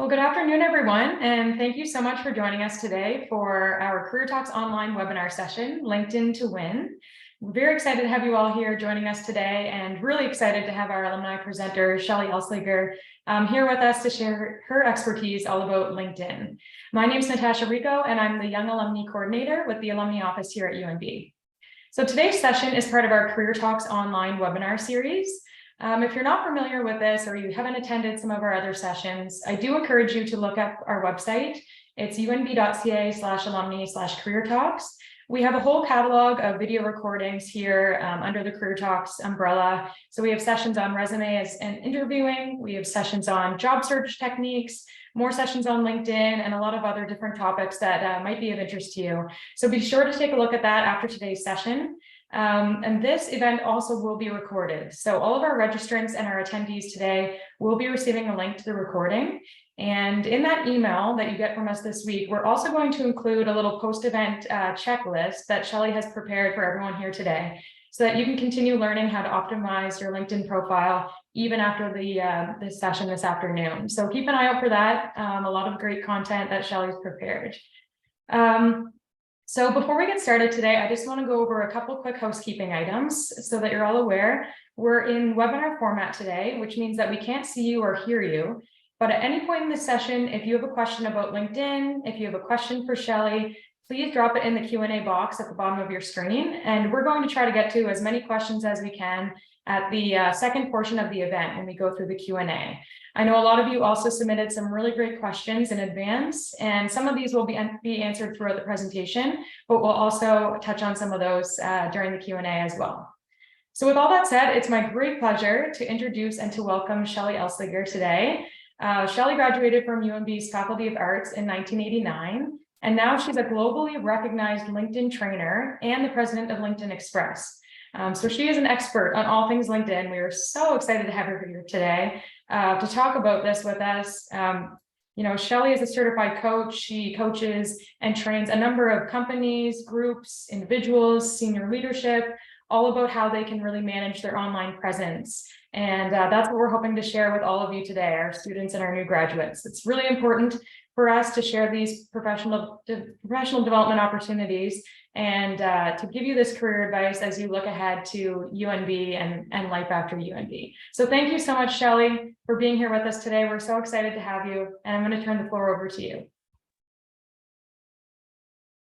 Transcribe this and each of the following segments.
Well, good afternoon, everyone, and thank you so much for joining us today for our Career Talks online webinar session, LinkedIn to Win. We're very excited to have you all here joining us today and really excited to have our alumni presenter, Shelly Elsliger, here with us to share her expertise all about LinkedIn. My name is Natasha Rico, and I'm the Young Alumni Coordinator with the Alumni Office here at UNB. So today's session is part of our Career Talks online webinar series. If you're not familiar with this or you haven't attended some of our other sessions, I do encourage you to look up our website. It's unb.ca/alumni/career talks. We have a whole catalog of video recordings here under the Career Talks umbrella. So we have sessions on resumes and interviewing. We have sessions on job search techniques, more sessions on LinkedIn, and a lot of other different topics that might be of interest to you. So be sure to take a look at that after today's session. And this event also will be recorded. So all of our registrants and our attendees today will be receiving a link to the recording. And in that email that you get from us this week, we're also going to include a little post-event checklist that Shelly has prepared for everyone here today, so that you can continue learning how to optimize your LinkedIn profile even after the session this afternoon. So keep an eye out for that. A lot of great content that Shelly's prepared. So before we get started today, I just want to go over a couple quick housekeeping items so that you're all aware. We're in webinar format today, which means that we can't see you or hear you. But at any point in the session, if you have a question about LinkedIn, if you have a question for Shelly, please drop it in the Q&A box at the bottom of your screen. And we're going to try to get to as many questions as we can at the second portion of the event when we go through the Q&A. I know a lot of you also submitted some really great questions in advance, and some of these will be answered throughout the presentation, but we'll also touch on some of those during the Q&A as well. So with all that said, it's my great pleasure to introduce and to welcome Shelly Elsliger today. Shelly graduated from UNB's Faculty of Arts in 1989, and now she's a globally recognized LinkedIn trainer and the president of LinkedIn Express. So she is an expert on all things LinkedIn. We are so excited to have her here today to talk about this with us. You know, Shelly is a certified coach. She coaches and trains a number of companies, groups, individuals, senior leadership, all about how they can really manage their online presence. And that's what we're hoping to share with all of you today, our students and our new graduates. It's really important for us to share these professional development opportunities and to give you this career advice as you look ahead to UNB and life after UNB. So thank you so much, Shelly, for being here with us today. We're so excited to have you, and I'm going to turn the floor over to you.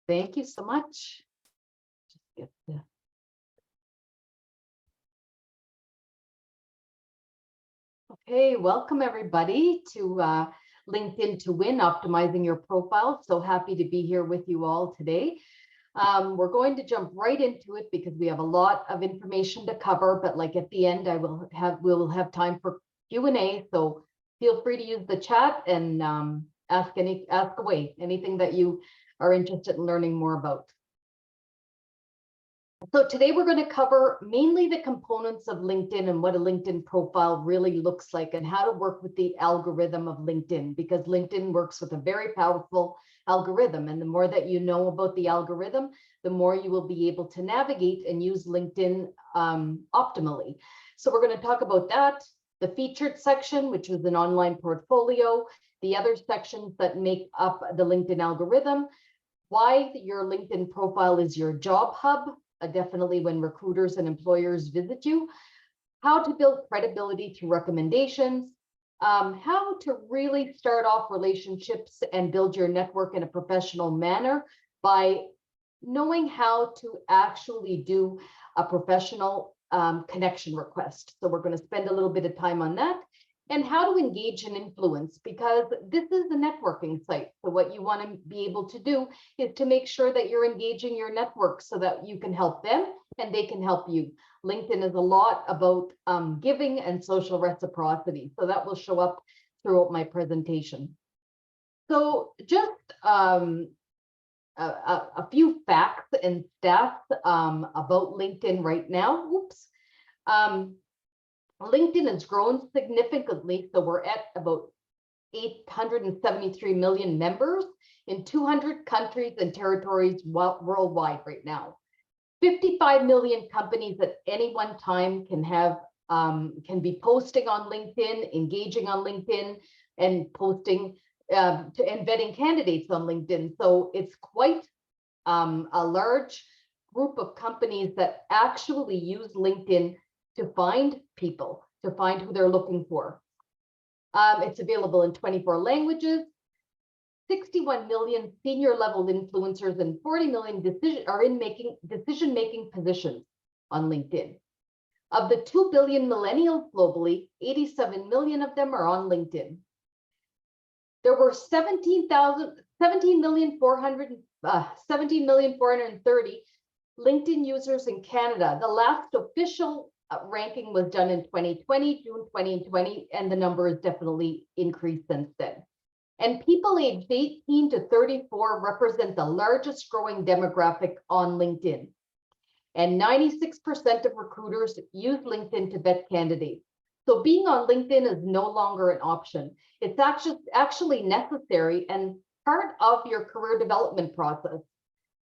Thank you so much. Just get the... Okay, welcome everybody to LinkedIn to Win, optimizing your profile. So happy to be here with you all today. We're going to jump right into it because we have a lot of information to cover, but like at the end, we'll have time for Q&A. So feel free to use the chat and ask away anything that you are interested in learning more about. So today we're going to cover mainly the components of LinkedIn and what a LinkedIn profile really looks like and how to work with the algorithm of LinkedIn, because LinkedIn works with a very powerful algorithm. And the more that you know about the algorithm, the more you will be able to navigate and use LinkedIn optimally. So we're going to talk about that, the featured section, which is an online portfolio, the other sections that make up the LinkedIn algorithm, why your LinkedIn profile is your job hub, definitely when recruiters and employers visit you, how to build credibility through recommendations, how to really start off relationships and build your network in a professional manner by knowing how to actually do a professional connection request. So we're going to spend a little bit of time on that, and how to engage and influence, because this is a networking site. So what you want to be able to do is to make sure that you're engaging your network so that you can help them and they can help you. LinkedIn is a lot about giving and social reciprocity. So that will show up throughout my presentation. So just a few facts and stats about LinkedIn right now. Oops. LinkedIn has grown significantly, so we're at about 873 million members in 200 countries and territories worldwide right now. 55 million companies at any one time can be posting on LinkedIn, engaging on LinkedIn, and posting and vetting candidates on LinkedIn. So it's quite a large group of companies that actually use LinkedIn to find people, to find who they're looking for. It's available in 24 languages. 61 million senior level influencers and 40 million decision-making positions on LinkedIn. Of the 2 billion millennials globally, 87 million of them are on LinkedIn. There were 17,430 LinkedIn users in Canada. The last official ranking was done in 2020, June 2020, and the number has definitely increased since then. And people aged 18 to 34 represent the largest growing demographic on LinkedIn. And 96% of recruiters use LinkedIn to vet candidates. So being on LinkedIn is no longer an option. It's actually necessary and part of your career development process.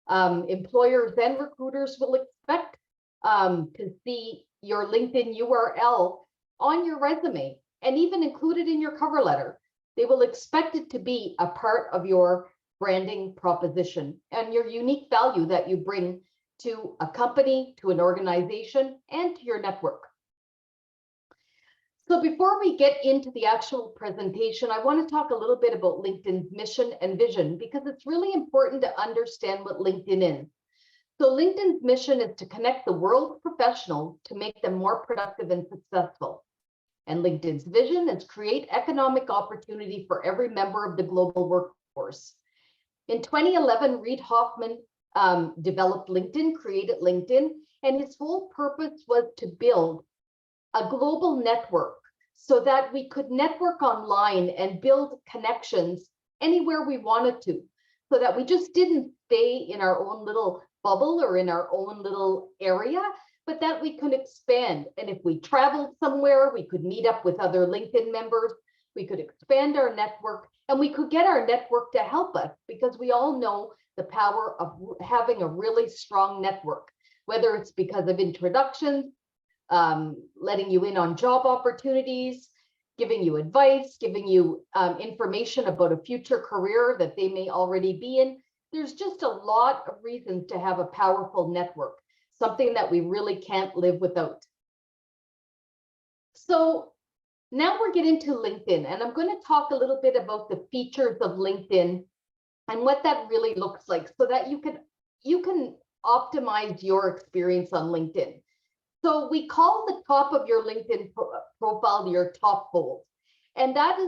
Employers and recruiters will expect to see your LinkedIn URL on your resume and even included in your cover letter. They will expect it to be a part of your branding proposition and your unique value that you bring to a company, to an organization, and to your network. So before we get into the actual presentation, I want to talk a little bit about LinkedIn's mission and vision, because it's really important to understand what LinkedIn is. So LinkedIn's mission is to connect the world's professionals to make them more productive and successful. And LinkedIn's vision is create economic opportunity for every member of the global workforce. In 2011, Reid Hoffman developed LinkedIn, created LinkedIn, and his whole purpose was to build a global network so that we could network online and build connections anywhere we wanted to, so that we just didn't stay in our own little bubble or in our own little area, but that we could expand. And if we traveled somewhere, we could meet up with other LinkedIn members, we could expand our network, and we could get our network to help us, because we all know the power of having a really strong network, whether it's because of introductions, letting you in on job opportunities, giving you advice, giving you information about a future career that they may already be in. There's just a lot of reasons to have a powerful network, something that we really can't live without. So now we're getting to LinkedIn, and I'm going to talk a little bit about the features of LinkedIn and what that really looks like, so that you can optimize your experience on LinkedIn. So we call the top of your LinkedIn profile your top fold, and that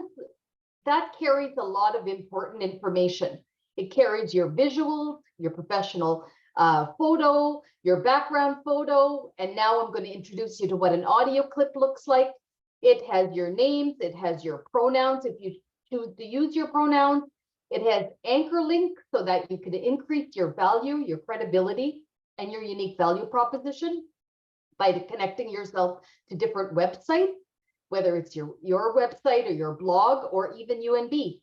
carries a lot of important information. It carries your visuals, your professional photo, your background photo, and now I'm going to introduce you to what an audio clip looks like. It has your names, it has your pronouns if you choose to use your pronouns. It has anchor links so that you can increase your value, your credibility, and your unique value proposition by connecting yourself to different websites, whether it's your website or your blog or even UNB.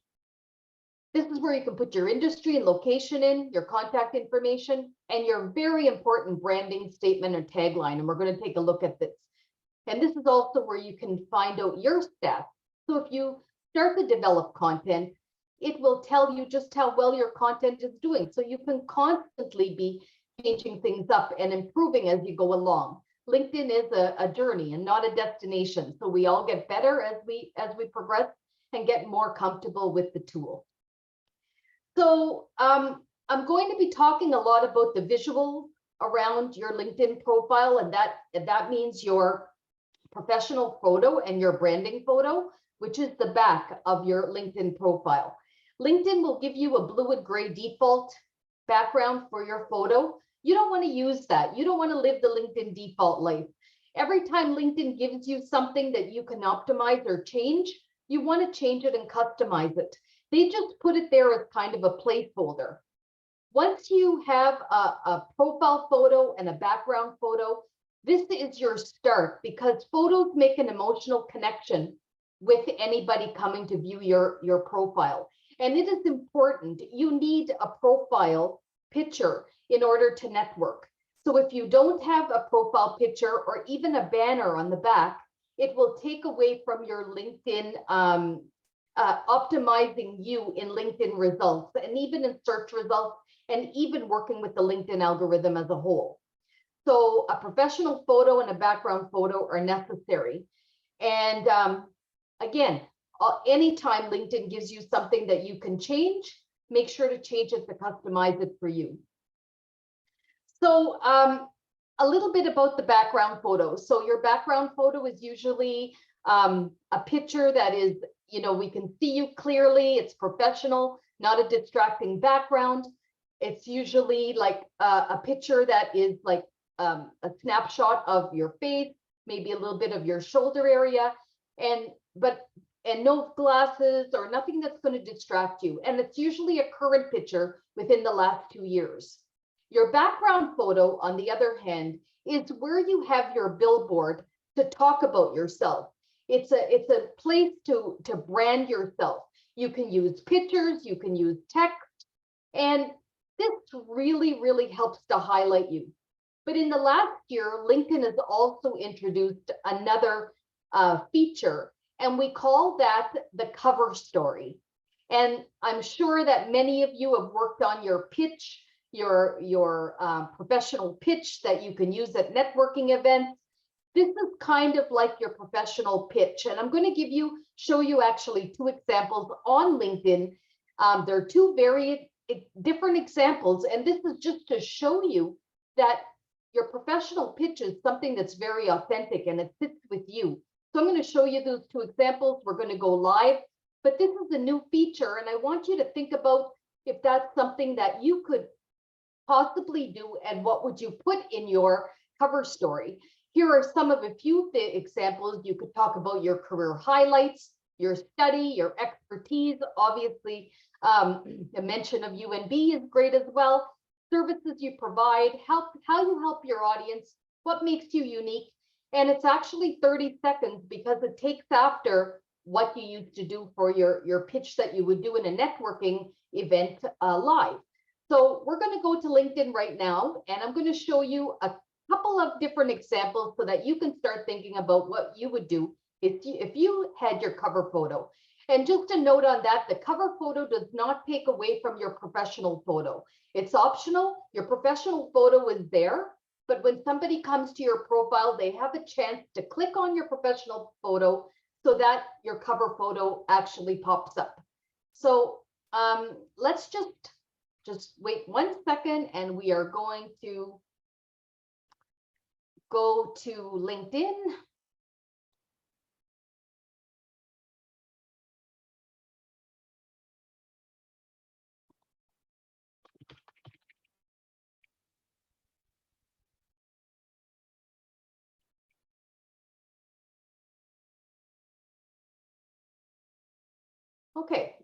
This is where you can put your industry and location in, your contact information, and your very important branding statement or tagline. And we're going to take a look at this. And this is also where you can find out your stats. So if you start to develop content, it will tell you just how well your content is doing. So you can constantly be changing things up and improving as you go along. LinkedIn is a journey and not a destination. So we all get better as we progress and get more comfortable with the tool. So I'm going to be talking a lot about the visuals around your LinkedIn profile, and that means your professional photo and your branding photo, which is the back of your LinkedIn profile. LinkedIn will give you a blue and gray default background for your photo. You don't want to use that. You don't want to live the LinkedIn default life. Every time LinkedIn gives you something that you can optimize or change, you want to change it and customize it. They just put it there as kind of a placeholder. Once you have a profile photo and a background photo, this is your start, because photos make an emotional connection with anybody coming to view your profile. And it is important. You need a profile picture in order to network. So if you don't have a profile picture or even a banner on the back, it will take away from your LinkedIn optimizing you in LinkedIn results and even in search results and even working with the LinkedIn algorithm as a whole. So a professional photo and a background photo are necessary. And again, anytime LinkedIn gives you something that you can change, make sure to change it to customize it for you. So a little bit about the background photo. So your background photo is usually a picture that is, you know, we can see you clearly, it's professional, not a distracting background. It's usually like a picture that is like a snapshot of your face, maybe a little bit of your shoulder area, and no glasses or nothing that's going to distract you. And it's usually a current picture within the last 2 years. Your background photo, on the other hand, is where you have your billboard to talk about yourself. It's a place to brand yourself. You can use pictures, you can use text, and this really, really helps to highlight you. But in the last year, LinkedIn has also introduced another feature, and we call that the cover story. And I'm sure that many of you have worked on your pitch, your professional pitch that you can use at networking events. This is kind of like your professional pitch. And I'm going to show you actually 2 examples on LinkedIn. They're 2 very different examples. And this is just to show you that your professional pitch is something that's very authentic and it fits with you. So I'm going to show you those 2 examples. We're going to go live, but this is a new feature. And I want you to think about if that's something that you could possibly do and what would you put in your cover story. Here are some of a few examples. You could talk about your career highlights, your study, your expertise. Obviously, the mention of UNB is great as well. Services you provide, how you help your audience, what makes you unique. And it's actually 30 seconds because it takes after what you used to do for your pitch that you would do in a networking event live. So we're going to go to LinkedIn right now, and I'm going to show you a couple of different examples so that you can start thinking about what you would do if you had your cover photo. And just a note on that, the cover photo does not take away from your professional photo. It's optional. Your professional photo is there, but when somebody comes to your profile, they have a chance to click on your professional photo so that your cover photo actually pops up. So let's just wait 1 second, and we are going to go to LinkedIn. Okay,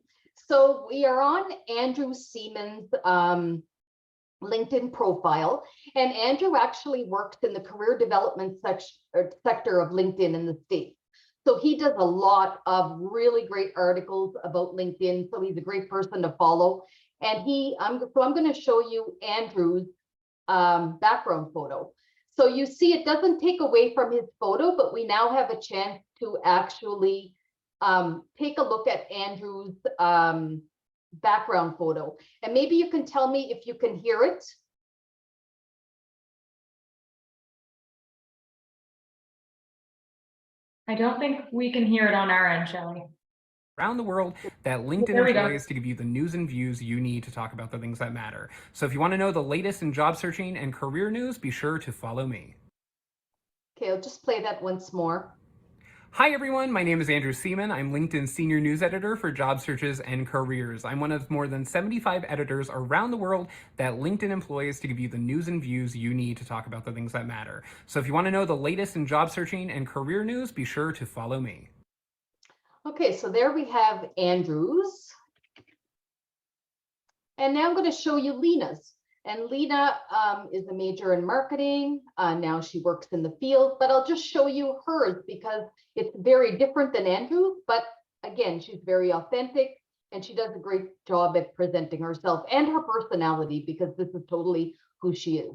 so we are on Andrew Seaman's LinkedIn profile, and Andrew actually works in the career development sector of LinkedIn in the States. So he does a lot of really great articles about LinkedIn. So he's a great person to follow. And I'm going to show you Andrew's background photo. So you see, it doesn't take away from his photo, but we now have a chance to actually take a look at Andrew's background photo. And maybe you can tell me if you can hear it. I don't think we can hear it on our end, Shelley. Around the world that LinkedIn employs to give you the news and views you need to talk about the things that matter. So if you want to know the latest in job searching and career news, be sure to follow me. Okay, I'll just play that once more. Hi everyone, my name is Andrew Seaman. I'm LinkedIn's Senior News Editor for Job Searches and Careers. I'm one of more than 75 editors around the world that LinkedIn employs to give you the news and views you need to talk about the things that matter. So if you want to know the latest in job searching and career news, be sure to follow me. Okay, so there we have Andrew's. And now I'm going to show you Lena's. And Lena is a major in marketing. Now she works in the field, but I'll just show you hers because it's very different than Andrew's. But again, she's very authentic and she does a great job at presenting herself and her personality because this is totally who she is.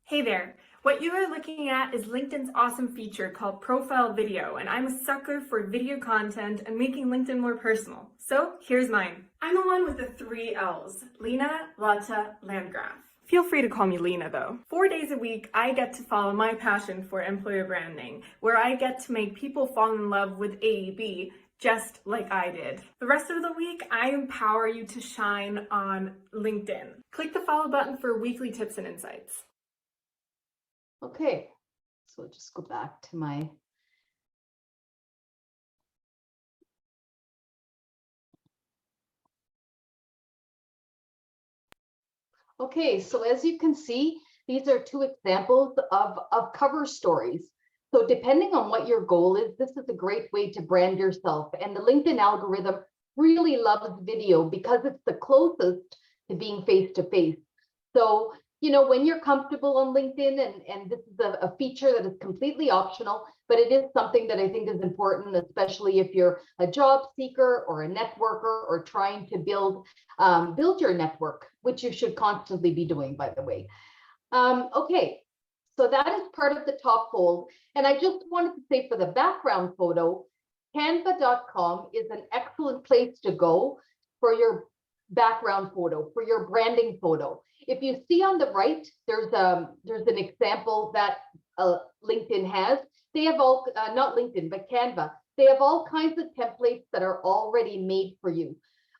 Hey there. What you are looking at is LinkedIn's awesome feature called Profile Video, and I'm a sucker for video content and making LinkedIn more personal. So here's mine. I'm the one with the 3 L's, Lena Lotta Landgraf. Feel free to call me Lena though. 4 days a week, I get to follow my passion for employer branding, where I get to make people fall in love with AEB, just like I did. The rest of the week, I empower you to shine on LinkedIn. Click the follow button for weekly tips and insights. Okay, so I'll just go back to my. Okay, so as you can see, these are 2 examples of cover stories. So depending on what your goal is, this is a great way to brand yourself. And the LinkedIn algorithm really loves video because it's the closest to being face-to-face. So, you know, when you're comfortable on LinkedIn, and this is a feature that is completely optional, but it is something that I think is important, especially if you're a job seeker or a networker or trying to build your network, which you should constantly be doing, by the way. Okay, so that is part of the top fold. And I just wanted to say for the background photo, canva.com is an excellent place to go for your background photo, for your branding photo. If you see on the right, there's an example that LinkedIn has. They have all, not LinkedIn, but Canva. They have all kinds of templates that are already made for you,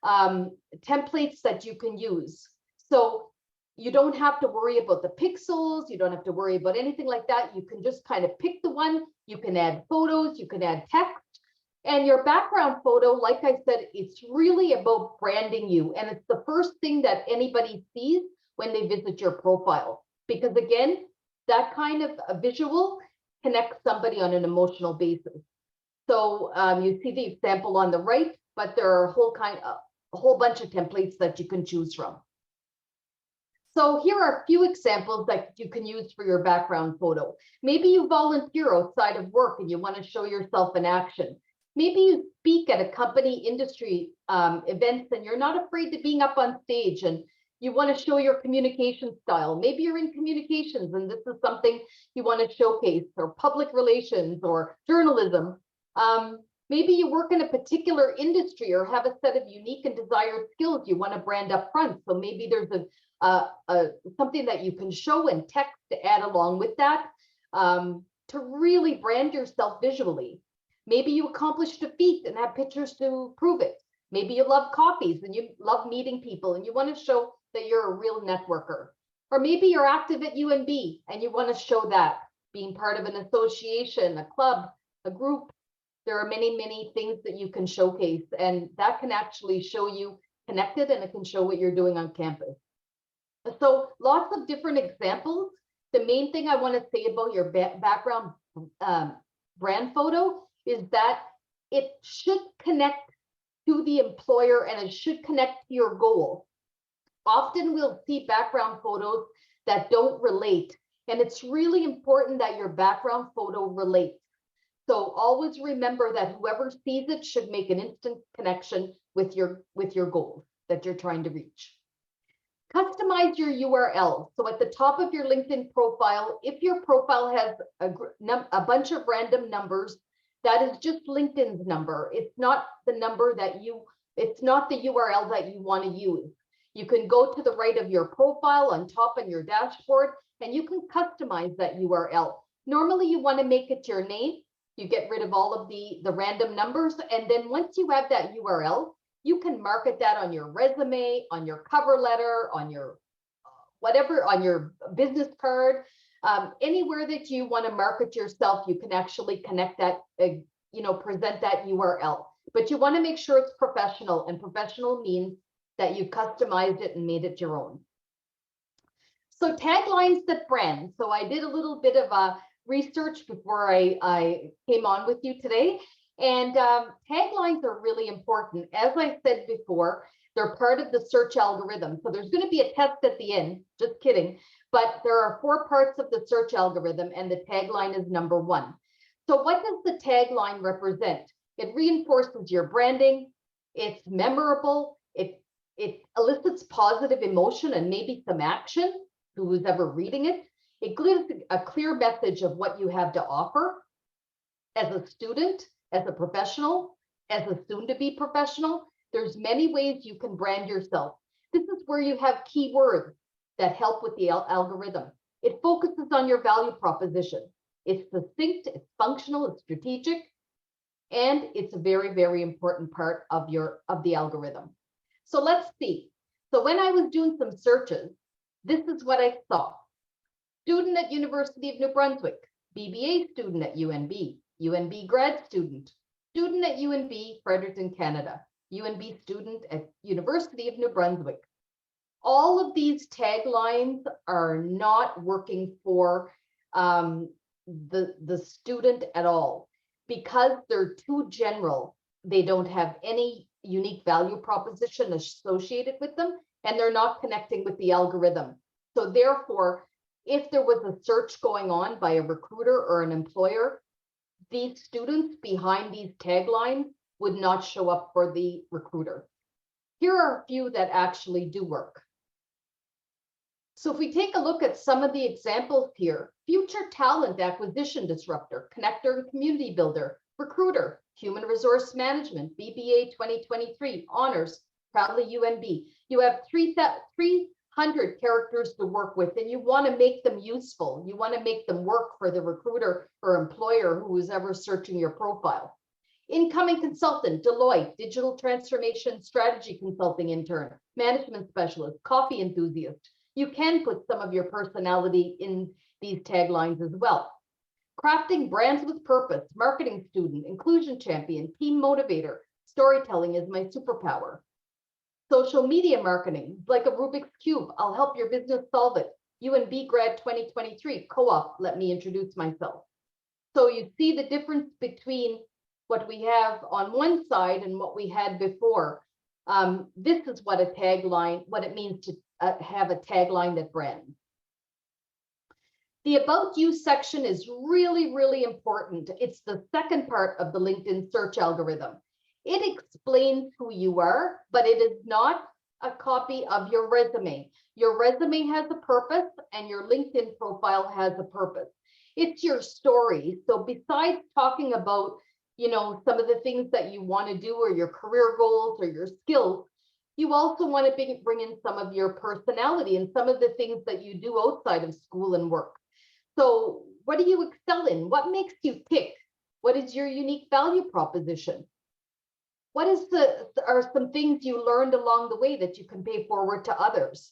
templates that you can use. So you don't have to worry about the pixels. You don't have to worry about anything like that. You can just kind of pick the one. You can add photos. You can add text. And your background photo, like I said, it's really about branding you. And it's the first thing that anybody sees when they visit your profile. Because again, that kind of a visual connects somebody on an emotional basis. So you see the example on the right, but there are a whole bunch of templates that you can choose from. So here are a few examples that you can use for your background photo. Maybe you volunteer outside of work and you want to show yourself in action. Maybe you speak at a company industry events and you're not afraid of being up on stage and you want to show your communication style. Maybe you're in communications and this is something you want to showcase, or public relations or journalism. Maybe you work in a particular industry or have a set of unique and desired skills you want to brand up front. So maybe there's something that you can show in text to add along with that to really brand yourself visually. Maybe you accomplished a feat and have pictures to prove it. Maybe you love coffees and you love meeting people and you want to show that you're a real networker. Or maybe you're active at UNB and you want to show that, being part of an association, a club, a group. There are many, many things that you can showcase, and that can actually show you connected, and it can show what you're doing on campus. So lots of different examples. The main thing I want to say about your background brand photo is that it should connect to the employer and it should connect to your goal. Often we'll see background photos that don't relate, and it's really important that your background photo relates. So always remember that whoever sees it should make an instant connection with your goals that you're trying to reach. Customize your URL. So at the top of your LinkedIn profile, if your profile has a bunch of random numbers, that is just LinkedIn's number. It's not the number it's not the URL that you want to use. You can go to the right of your profile on top on your dashboard, and you can customize that URL. Normally you want to make it your name. You get rid of all of the random numbers. And then once you have that URL, you can market that on your resume, on your cover letter, on your whatever, on your business card, anywhere that you want to market yourself, you can actually connect that, present that URL. But you want to make sure it's professional, and professional means that you customized it and made it your own. So taglines that brand. So I did a little bit of research before I came on with you today. And taglines are really important. As I said before, they're part of the search algorithm. So there's going to be a test at the end, just kidding. But there are 4 parts of the search algorithm, and the tagline is number 1. So what does the tagline represent? It reinforces your branding. It's memorable. It elicits positive emotion and maybe some action to who's ever reading it. It gives a clear message of what you have to offer as a student, as a professional, as a soon-to-be professional. There's many ways you can brand yourself. This is where you have keywords that help with the algorithm. It focuses on your value proposition. It's succinct, it's functional, it's strategic, and it's a very, very important part of the algorithm. So let's see. So when I was doing some searches, this is what I saw. Student at University of New Brunswick, BBA student at UNB, UNB grad student at UNB, Fredericton, Canada, UNB student at University of New Brunswick. All of these taglines are not working for the student at all because they're too general. They don't have any unique value proposition associated with them, and they're not connecting with the algorithm. So therefore, if there was a search going on by a recruiter or an employer, these students behind these taglines would not show up for the recruiter. Here are a few that actually do work. So if we take a look at some of the examples here, future talent acquisition disruptor, connector and community builder, recruiter, human resource management, BBA 2023, honors, proudly UNB. You have 300 characters to work with, and you want to make them useful. You want to make them work for the recruiter or employer who is ever searching your profile. Incoming consultant, Deloitte, digital transformation strategy consulting intern, management specialist, coffee enthusiast. You can put some of your personality in these taglines as well. Crafting brands with purpose, marketing student, inclusion champion, team motivator, storytelling is my superpower. Social media marketing, like a Rubik's Cube, I'll help your business solve it. UNB grad 2023, co-op, let me introduce myself. So you see the difference between what we have on one side and what we had before. This is what a tagline, what it means to have a tagline that brands. The About You section is really, really important. It's the second part of the LinkedIn search algorithm. It explains who you are, but it is not a copy of your resume. Your resume has a purpose and your LinkedIn profile has a purpose. It's your story. So besides talking about, some of the things that you want to do or your career goals or your skills, you also want to bring in some of your personality and some of the things that you do outside of school and work. So what do you excel in? What makes you tick? What is your unique value proposition? What are some things you learned along the way that you can pay forward to others?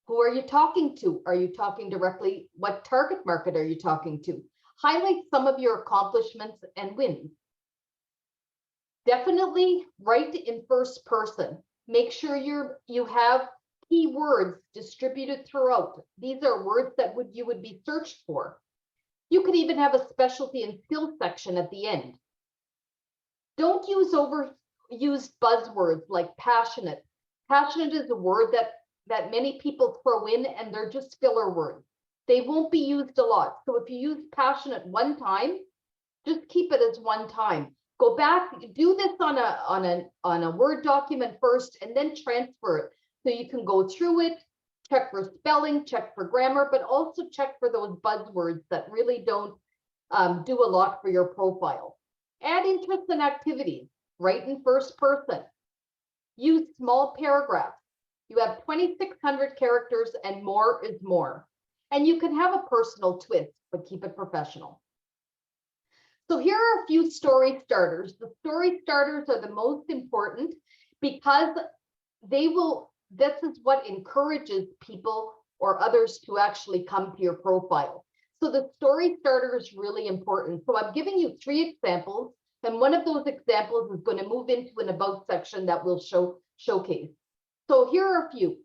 Who are you talking to? Are you talking directly? What target market are you talking to? Highlight some of your accomplishments and wins. Definitely write in first person. Make sure you have keywords distributed throughout. These are words that you would be searched for. You could even have a specialty and skills section at the end. Don't use overused buzzwords like passionate. Passionate is a word that many people throw in and they're just filler words. They won't be used a lot. So if you use passionate one time, just keep it as one time. Go back, do this on a Word document first and then transfer it. So you can go through it, check for spelling, check for grammar, but also check for those buzzwords that really don't do a lot for your profile. Add interests and activities, write in first person. Use small paragraphs. You have 2,600 characters and more is more. And you can have a personal twist, but keep it professional. So here are a few story starters. The story starters are the most important because this is what encourages people or others to actually come to your profile. So the story starter is really important. So I'm giving you 3 examples, and one of those examples is going to move into an about section that we'll showcase. So here are a few.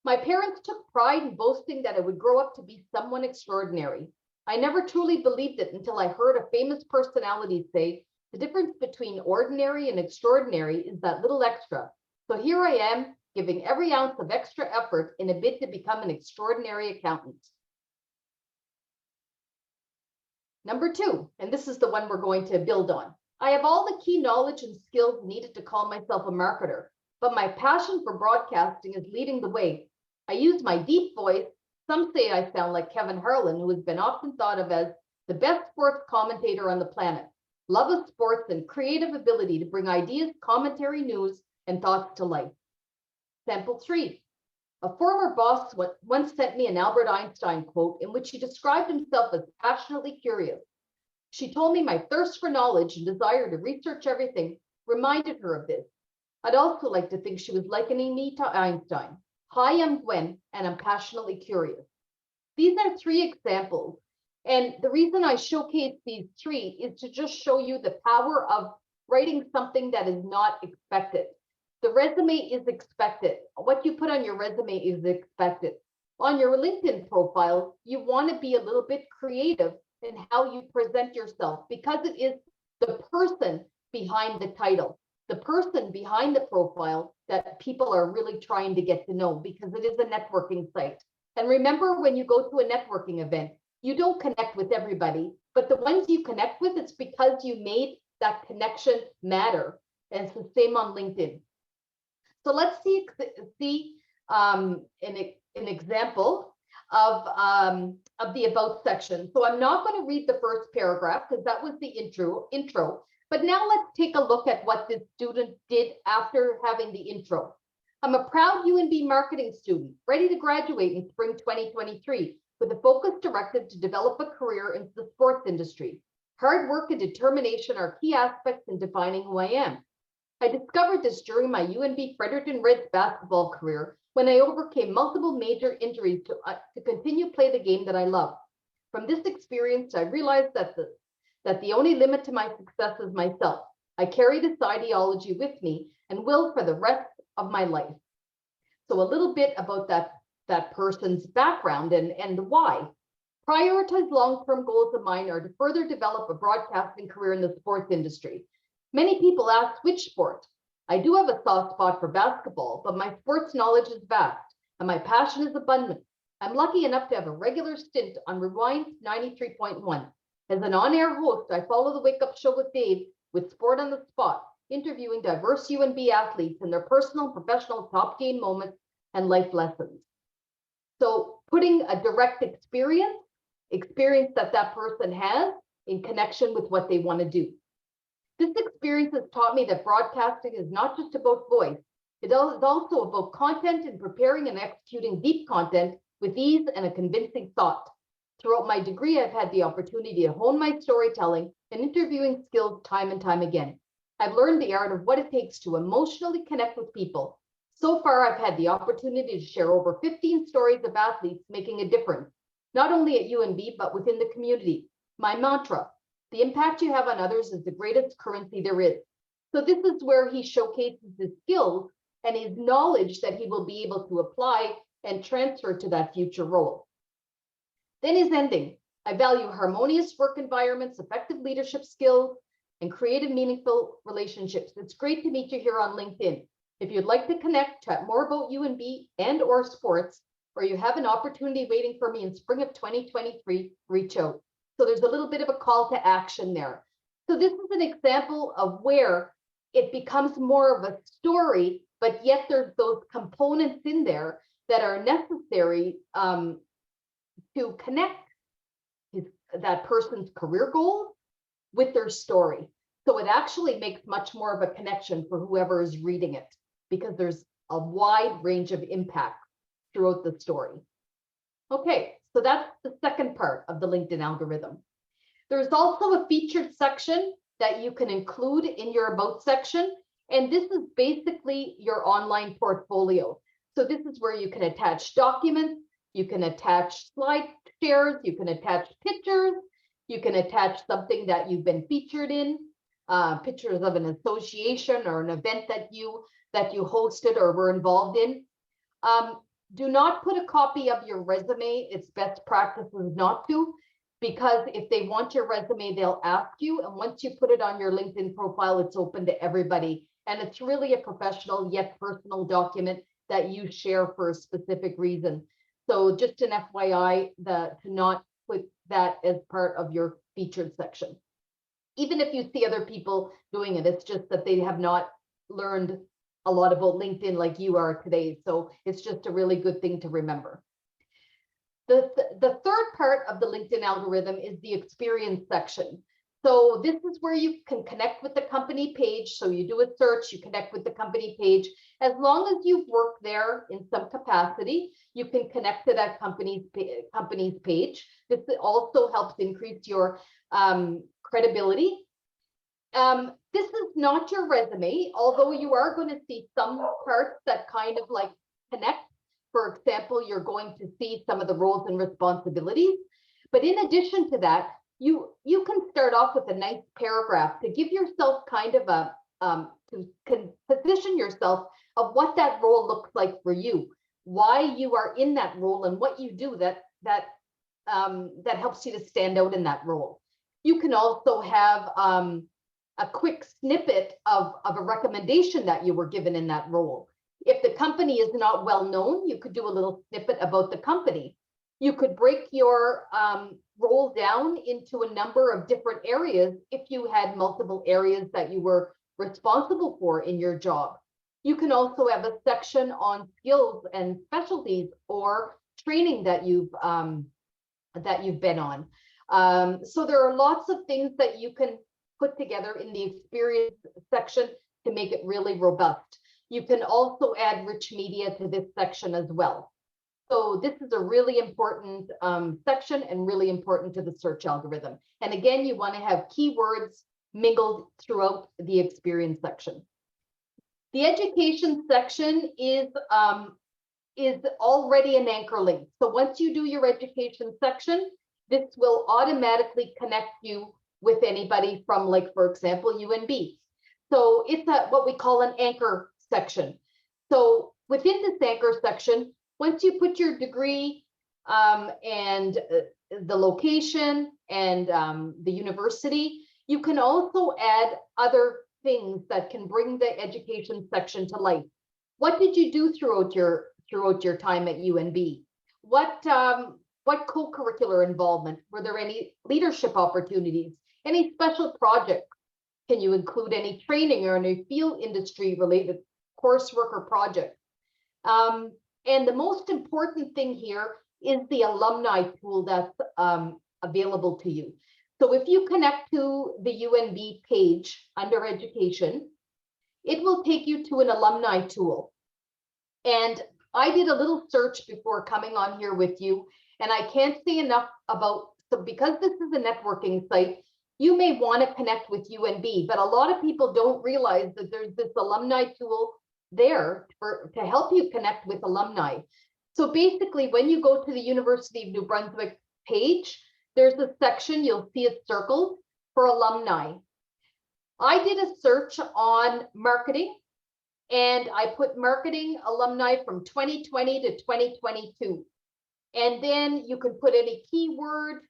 My parents took pride in boasting that I would grow up to be someone extraordinary. I never truly believed it until I heard a famous personality say, the difference between ordinary and extraordinary is that little extra. So here I am, giving every ounce of extra effort in a bid to become an extraordinary accountant. Number 2, and this is the one we're going to build on. I have all the key knowledge and skills needed to call myself a marketer, but my passion for broadcasting is leading the way. I use my deep voice, Some say I sound like Kevin Harlan, who has been often thought of as the best sports commentator on the planet. Love of sports and creative ability to bring ideas, commentary, news, and thoughts to life. Sample 3. A former boss once sent me an Albert Einstein quote in which he described himself as passionately curious. She told me my thirst for knowledge and desire to research everything reminded her of this. I'd also like to think she was likening me to Einstein. Hi, I'm Gwen, and I'm passionately curious. These are 3 examples. And the reason I showcase these 3 is to just show you the power of writing something that is not expected. The resume is expected. What you put on your resume is expected. On your LinkedIn profile, you want to be a little bit creative in how you present yourself because it is the person behind the title, the person behind the profile that people are really trying to get to know because it is a networking site. And remember, when you go to a networking event, you don't connect with everybody, but the ones you connect with, it's because you made that connection matter. And it's the same on LinkedIn. So let's see an example of the about section. So I'm not going to read the first paragraph because that was the intro. But now let's take a look at what this student did after having the intro. I'm a proud UNB marketing student, ready to graduate in spring 2023 with a focus directed to develop a career in the sports industry. Hard work and determination are key aspects in defining who I am. I discovered this during my UNB Fredericton Reds basketball career when I overcame multiple major injuries to continue play the game that I love. From this experience, I realized that the only limit to my success is myself. I carry this ideology with me and will for the rest of my life. So a little bit about that person's background and why. Prioritized long-term goals of mine are to further develop a broadcasting career in the sports industry. Many people ask which sport. I do have a soft spot for basketball, but my sports knowledge is vast and my passion is abundant. I'm lucky enough to have a regular stint on Rewind 93.1. As an on-air host, I follow the Wake Up Show with Dave with Sport on the Spot, interviewing diverse UNB athletes and their personal and professional top game moments and life lessons. So putting a direct experience that person has in connection with what they want to do. This experience has taught me that broadcasting is not just about voice. It is also about content and preparing and executing deep content with ease and a convincing thought. Throughout my degree, I've had the opportunity to hone my storytelling and interviewing skills time and time again. I've learned the art of what it takes to emotionally connect with people. So far, I've had the opportunity to share over 15 stories of athletes making a difference, not only at UNB, but within the community. My mantra, the impact you have on others is the greatest currency there is. So this is where he showcases his skills and his knowledge that he will be able to apply and transfer to that future role. Then his ending. I value harmonious work environments, effective leadership skills, and creative, meaningful relationships. It's great to meet you here on LinkedIn. If you'd like to connect, chat more about UNB and or sports, or you have an opportunity waiting for me in spring of 2023, reach out. So there's a little bit of a call to action there. So this is an example of where it becomes more of a story, but yet there's those components in there that are necessary to connect that person's career goals with their story. So it actually makes much more of a connection for whoever is reading it because there's a wide range of impact throughout the story. Okay, so that's the second part of the LinkedIn algorithm. There's also a featured section that you can include in your about section. And this is basically your online portfolio. So this is where you can attach documents, you can attach slide shares, you can attach pictures, you can attach something that you've been featured in, pictures of an association or an event that you hosted or were involved in. Do not put a copy of your resume. It's best practices not to, because if they want your resume, they'll ask you. And once you put it on your LinkedIn profile, it's open to everybody. And it's really a professional yet personal document that you share for a specific reason. So just an FYI to not put that as part of your featured section. Even if you see other people doing it, it's just that they have not learned a lot about LinkedIn like you are today. So it's just a really good thing to remember. The third part of the LinkedIn algorithm is the experience section. So this is where you can connect with the company page. So you do a search, you connect with the company page. As long as you've worked there in some capacity, you can connect to that company's page. This also helps increase your credibility. This is not your resume, although you are going to see some parts that kind of like connect. For example, you're going to see some of the roles and responsibilities. But in addition to that, you can start off with a nice paragraph to give yourself kind of a to position yourself of what that role looks like for you, why you are in that role, and what you do that helps you to stand out in that role. You can also have a quick snippet of a recommendation that you were given in that role. If the company is not well known, you could do a little snippet about the company. You could break your role down into a number of different areas if you had multiple areas that you were responsible for in your job. You can also have a section on skills and specialties or training that you've been on. So there are lots of things that you can put together in the experience section to make it really robust. You can also add rich media to this section as well. So this is a really important section and really important to the search algorithm. And again, you want to have keywords mingled throughout the experience section. The education section is already an anchor link. So once you do your education section, this will automatically connect you with anybody from, like, for example, UNB. So it's what we call an anchor section. So within this anchor section, once you put your degree and the location and the university, you can also add other things that can bring the education section to life. What did you do throughout your time at UNB? What co-curricular involvement? Were there any leadership opportunities? Any special projects? Can you include any training or any field industry related coursework or projects? And the most important thing here is the alumni tool that's available to you. So if you connect to the UNB page under education, it will take you to an alumni tool. And I did a little search before coming on here with you, and I can't say enough about, so because this is a networking site, you may want to connect with UNB, but a lot of people don't realize that there's this alumni tool there to help you connect with alumni. So basically, when you go to the University of New Brunswick page, there's a section, you'll see it circled, for alumni. I did a search on marketing, and I put marketing alumni from 2020 to 2022. And then you can put any keyword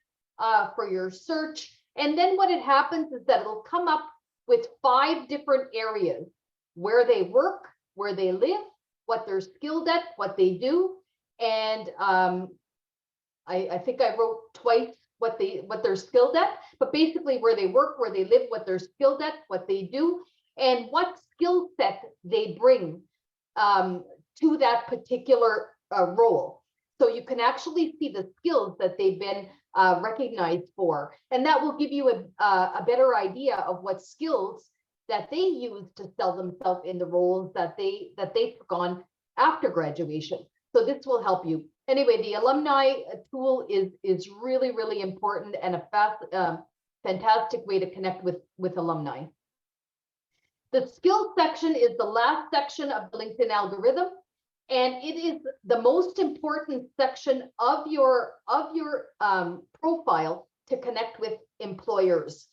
for your search. And then what it happens is that it'll come up with 5 different areas: where they work, where they live, what they're skilled at, what they do. And I think I wrote twice what they're skilled at, but basically where they work, where they live, what they're skilled at, what they do, and what skill set they bring to that particular role. So you can actually see the skills that they've been recognized for, and that will give you a better idea of what skills that they use to sell themselves in the roles that they took on after graduation. So this will help you. Anyway, the alumni tool is really, really important and a fantastic way to connect with alumni. The skills section is the last section of the LinkedIn algorithm, and it is the most important section of your profile to connect with employers.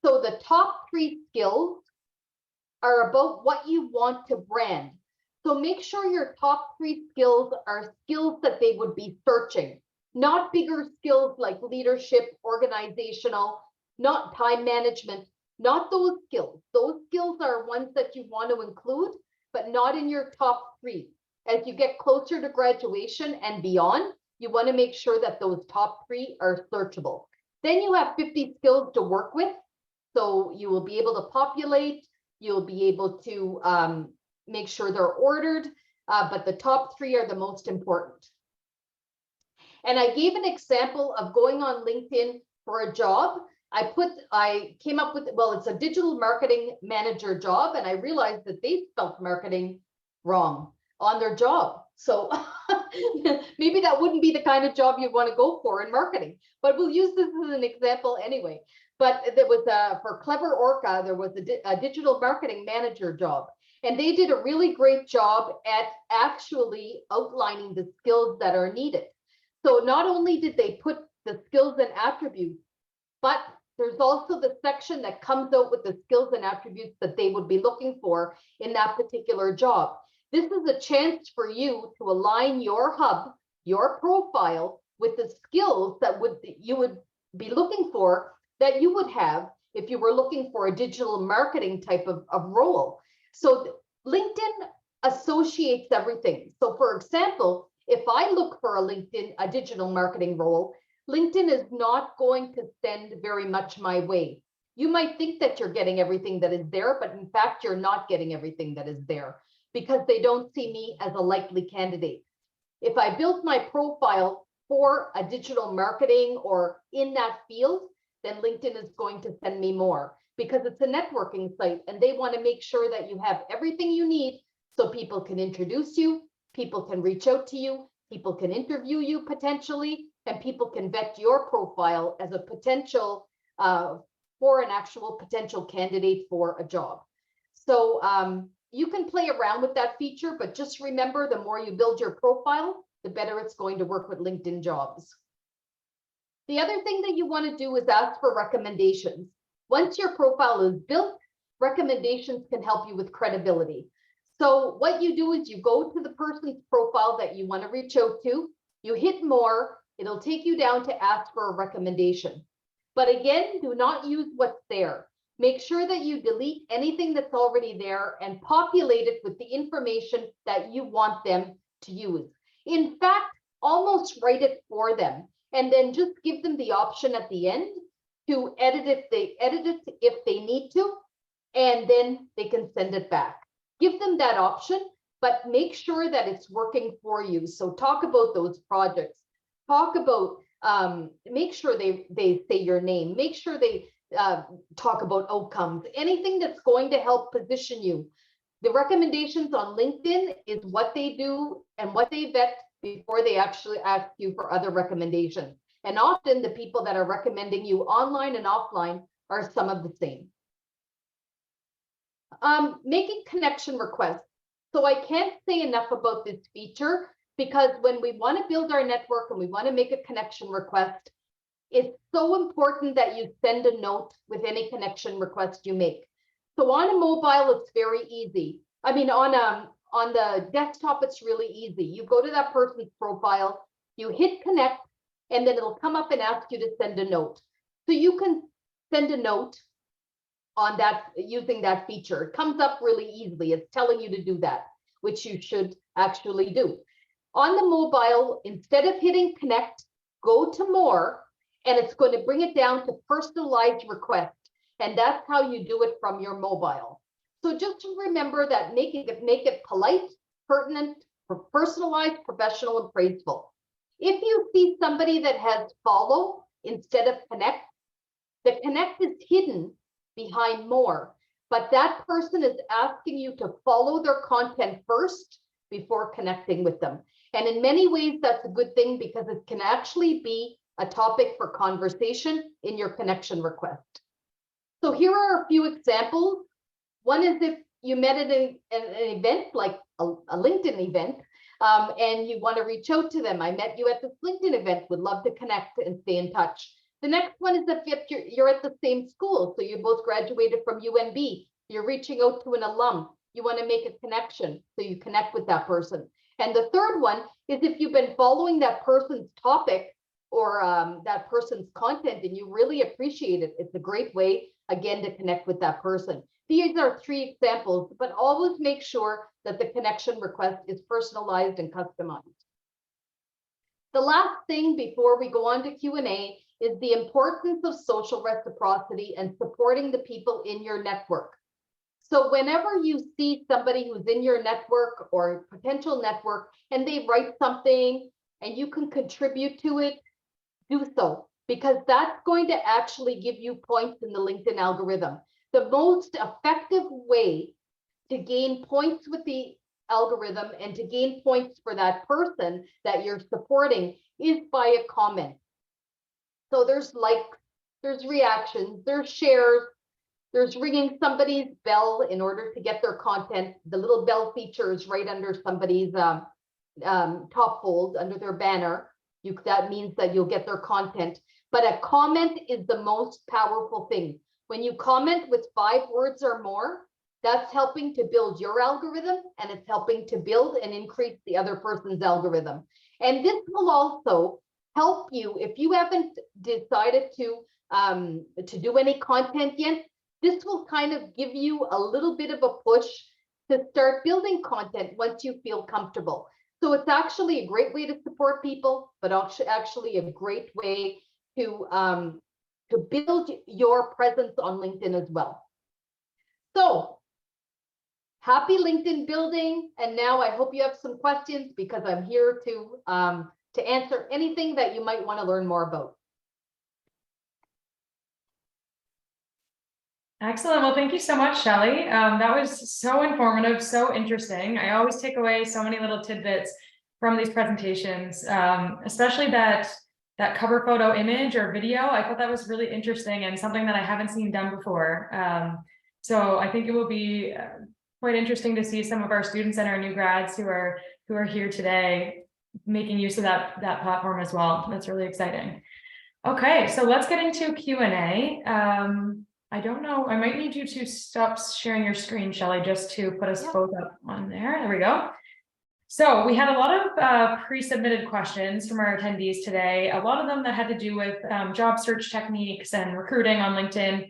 So the top 3 skills are about what you want to brand. So make sure your top 3 skills are skills that they would be searching, not bigger skills like leadership, organizational, not time management, not those skills. Those skills are ones that you want to include, but not in your top 3. As you get closer to graduation and beyond, you want to make sure that those top 3 are searchable. Then you have 50 skills to work with. So you will be able to populate, you'll be able to make sure they're ordered, but the top 3 are the most important. And I gave an example of going on LinkedIn for a job. I came up with, well, it's a digital marketing manager job, and I realized that they spelled marketing wrong on their job. So maybe that wouldn't be the kind of job you want to go for in marketing, but we'll use this as an example anyway. But there was for Clever Orca, there was a digital marketing manager job, and they did a really great job at actually outlining the skills that are needed. So not only did they put the skills and attributes, but there's also the section that comes out with the skills and attributes that they would be looking for in that particular job. This is a chance for you to align your hub, your profile, with the skills that you would be looking for, that you would have if you were looking for a digital marketing type of role. So LinkedIn associates everything. So for example, if I look for a digital marketing role, LinkedIn is not going to send very much my way. You might think that you're getting everything that is there, but in fact, you're not getting everything that is there because they don't see me as a likely candidate. If I built my profile for a digital marketing or in that field, then LinkedIn is going to send me more because it's a networking site and they want to make sure that you have everything you need so people can introduce you, people can reach out to you, people can interview you potentially, and people can vet your profile as a potential for an actual potential candidate for a job. So you can play around with that feature, but just remember, the more you build your profile, the better it's going to work with LinkedIn Jobs. The other thing that you want to do is ask for recommendations. Once your profile is built, recommendations can help you with credibility. So what you do is you go to the person's profile that you want to reach out to, you hit more, it'll take you down to ask for a recommendation. But again, do not use what's there. Make sure that you delete anything that's already there and populate it with the information that you want them to use. In fact, almost write it for them and then just give them the option at the end to edit it if they need to, and then they can send it back. Give them that option, but make sure that it's working for you. So talk about those projects. Talk about, make sure they say your name. Make sure they talk about outcomes. Anything that's going to help position you. The recommendations on LinkedIn is what they do and what they vet before they actually ask you for other recommendations. And often the people that are recommending you online and offline are some of the same. Making connection requests. So I can't say enough about this feature because when we want to build our network and we want to make a connection request, it's so important that you send a note with any connection request you make. So on a mobile, it's very easy. I mean, on the desktop, it's really easy. You go to that person's profile, you hit connect, and then it'll come up and ask you to send a note. So you can send a note on that using that feature. It comes up really easily. It's telling you to do that, which you should actually do. On the mobile, instead of hitting connect, go to more, and it's going to bring it down to personalized request. And that's how you do it from your mobile. So just remember that make it polite, pertinent, personalized, professional, and praiseful. If you see somebody that has follow instead of connect, the connect is hidden behind more, but that person is asking you to follow their content first before connecting with them. And in many ways, that's a good thing because it can actually be a topic for conversation in your connection request. So here are a few examples. One is if you met at an event, like a LinkedIn event, and you want to reach out to them. I met you at this LinkedIn event, would love to connect and stay in touch. The next one is if you're at the same school, so you both graduated from UNB, you're reaching out to an alum, you want to make a connection, so you connect with that person. And the third one is if you've been following that person's topic or that person's content and you really appreciate it, it's a great way, again, to connect with that person. These are 3 examples, but always make sure that the connection request is personalized and customized. The last thing before we go on to Q&A is the importance of social reciprocity and supporting the people in your network. So whenever you see somebody who's in your network or potential network and they write something and you can contribute to it, do so, because that's going to actually give you points in the LinkedIn algorithm. The most effective way to gain points with the algorithm and to gain points for that person that you're supporting is by a comment. So there's likes, there's reactions, there's shares, there's ringing somebody's bell in order to get their content. The little bell feature is right under somebody's top fold, under their banner. That means that you'll get their content. But a comment is the most powerful thing. When you comment with 5 words or more, that's helping to build your algorithm, and it's helping to build and increase the other person's algorithm. And this will also help you if you haven't decided to do any content yet. This will kind of give you a little bit of a push to start building content once you feel comfortable. So it's actually a great way to support people, but actually a great way to build your presence on LinkedIn as well. So happy LinkedIn building. And now I hope you have some questions, because I'm here to answer anything that you might want to learn more about. Excellent. Well, thank you so much, Shelley. That was so informative, so interesting. I always take away so many little tidbits from these presentations, especially that cover photo image or video. I thought that was really interesting and something that I haven't seen done before. So I think it will be quite interesting to see some of our students and our new grads who are here today making use of that platform as well. That's really exciting. Okay, so let's get into Q&A. I don't know, I might need you to stop sharing your screen, Shelley, just to put us both up on there. There we go. So we had a lot of pre-submitted questions from our attendees today, a lot of them that had to do with job search techniques and recruiting on LinkedIn,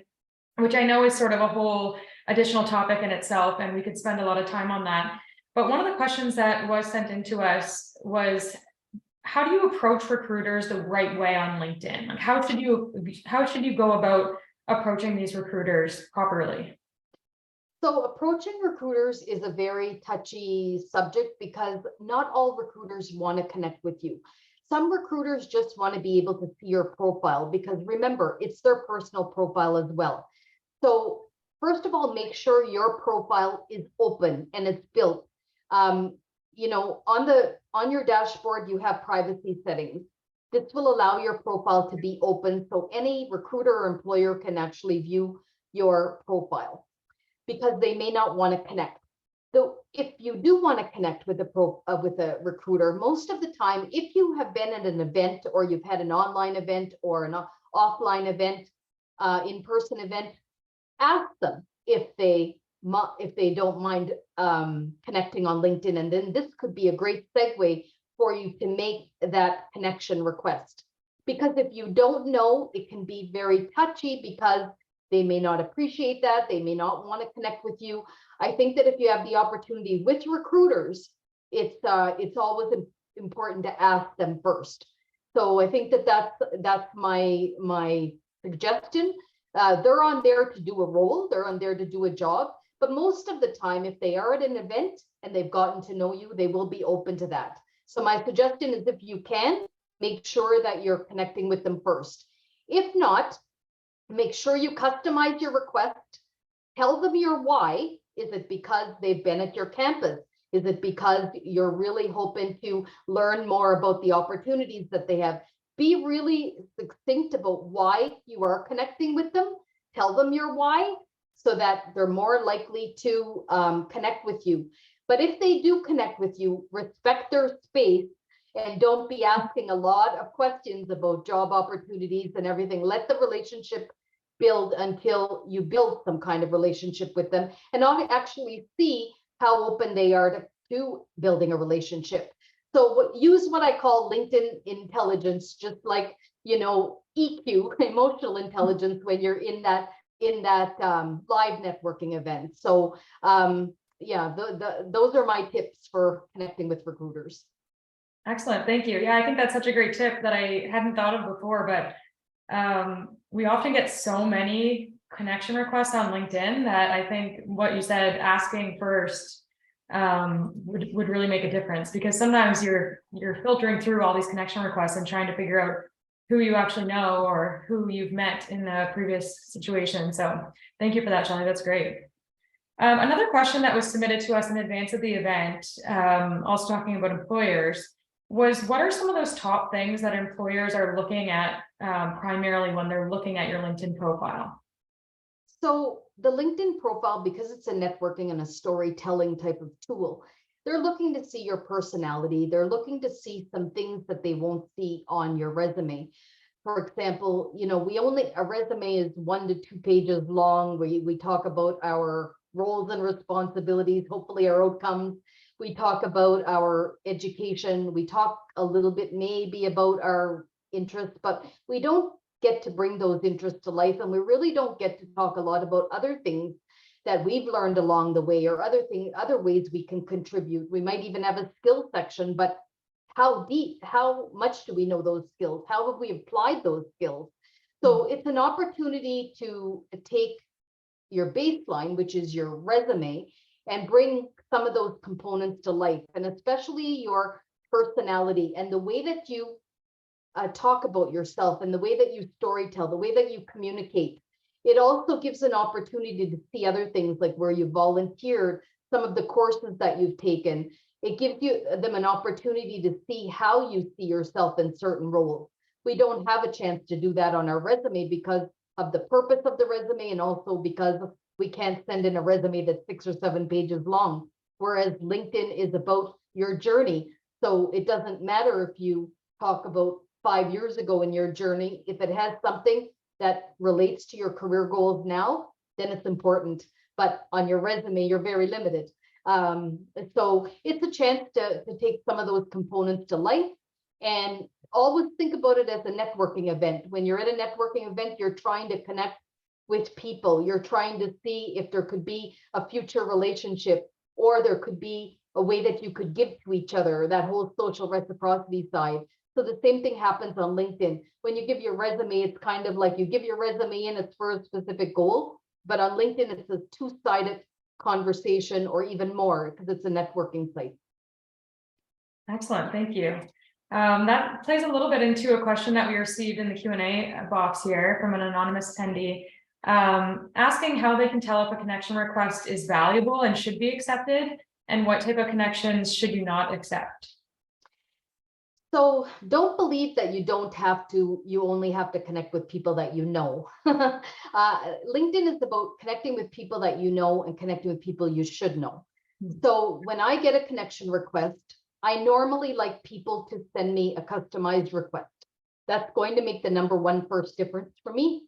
which I know is sort of a whole additional topic in itself, and we could spend a lot of time on that. But one of the questions that was sent in to us was, how do you approach recruiters the right way on LinkedIn? Like, how should you go about approaching these recruiters properly? So approaching recruiters is a very touchy subject, because not all recruiters want to connect with you. Some recruiters just want to be able to see your profile, because remember, it's their personal profile as well. So first of all, make sure your profile is open and it's built. You know, on your dashboard, you have privacy settings. This will allow your profile to be open, so any recruiter or employer can actually view your profile, because they may not want to connect. So if you do want to connect with a recruiter, most of the time, if you have been at an event, or you've had an online event or an offline event, in-person event, ask them if they don't mind connecting on LinkedIn, and then this could be a great segue for you to make that connection request. Because if you don't know, it can be very touchy, because they may not appreciate that, they may not want to connect with you. I think that if you have the opportunity with recruiters, it's always important to ask them first. So I think that that's my suggestion. They're on there to do a role, they're on there to do a job, but most of the time, if they are at an event and they've gotten to know you, they will be open to that. So my suggestion is, if you can, make sure that you're connecting with them first. If not, make sure you customize your request. Tell them your why. Is it because they've been at your campus? Is it because you're really hoping to learn more about the opportunities that they have? Be really succinct about why you are connecting with them. Tell them your why, so that they're more likely to connect with you. But if they do connect with you, respect their space and don't be asking a lot of questions about job opportunities and everything. Let the relationship build until you build some kind of relationship with them, and I'll actually see how open they are to building a relationship. So use what I call LinkedIn intelligence, just like, you know, EQ, emotional intelligence, when you're in that live networking event. So yeah, those are my tips for connecting with recruiters. Excellent, thank you. Yeah, I think that's such a great tip that I hadn't thought of before, but we often get so many connection requests on LinkedIn that I think what you said, asking first, would really make a difference, because sometimes you're filtering through all these connection requests and trying to figure out who you actually know or who you've met in the previous situation. So thank you for that, Shelley. That's great. Another question that was submitted to us in advance of the event, also talking about employers, was what are some of those top things that employers are looking at primarily when they're looking at your LinkedIn profile? So the LinkedIn profile, because it's a networking and a storytelling type of tool, they're looking to see your personality. They're looking to see some things that they won't see on your resume. For example, a resume is 1 to 2 pages long, where we talk about our roles and responsibilities, hopefully our outcomes. We talk about our education. We talk a little bit maybe about our interests, but we don't get to bring those interests to life. And we really don't get to talk a lot about other things that we've learned along the way, or other ways we can contribute. We might even have a skill section, but how much do we know those skills? How have we applied those skills? So it's an opportunity to take your baseline, which is your resume, and bring some of those components to life, and especially your personality and the way that you talk about yourself and the way that you storytell, the way that you communicate. It also gives an opportunity to see other things, like where you volunteered, some of the courses that you've taken. It gives them an opportunity to see how you see yourself in certain roles. We don't have a chance to do that on our resume because of the purpose of the resume, and also because we can't send in a resume that's 6 or 7 pages long, whereas LinkedIn is about your journey. So it doesn't matter if you talk about 5 years ago in your journey. If it has something that relates to your career goals now, then it's important. But on your resume, you're very limited. So it's a chance to take some of those components to life, and always think about it as a networking event. When you're at a networking event, you're trying to connect with people. You're trying to see if there could be a future relationship, or there could be a way that you could give to each other, that whole social reciprocity side. So the same thing happens on LinkedIn. When you give your resume, it's kind of like you give your resume and it's for a specific goal, but on LinkedIn, it's a two-sided conversation, or even more, because it's a networking site. Excellent, thank you. That plays a little bit into a question that we received in the Q&A box here from an anonymous attendee, asking how they can tell if a connection request is valuable and should be accepted, and what type of connections should you not accept. So don't believe that you only have to connect with people that you know. LinkedIn is about connecting with people that you know and connecting with people you should know. So when I get a connection request, I normally like people to send me a customized request. That's going to make the number one first difference for me.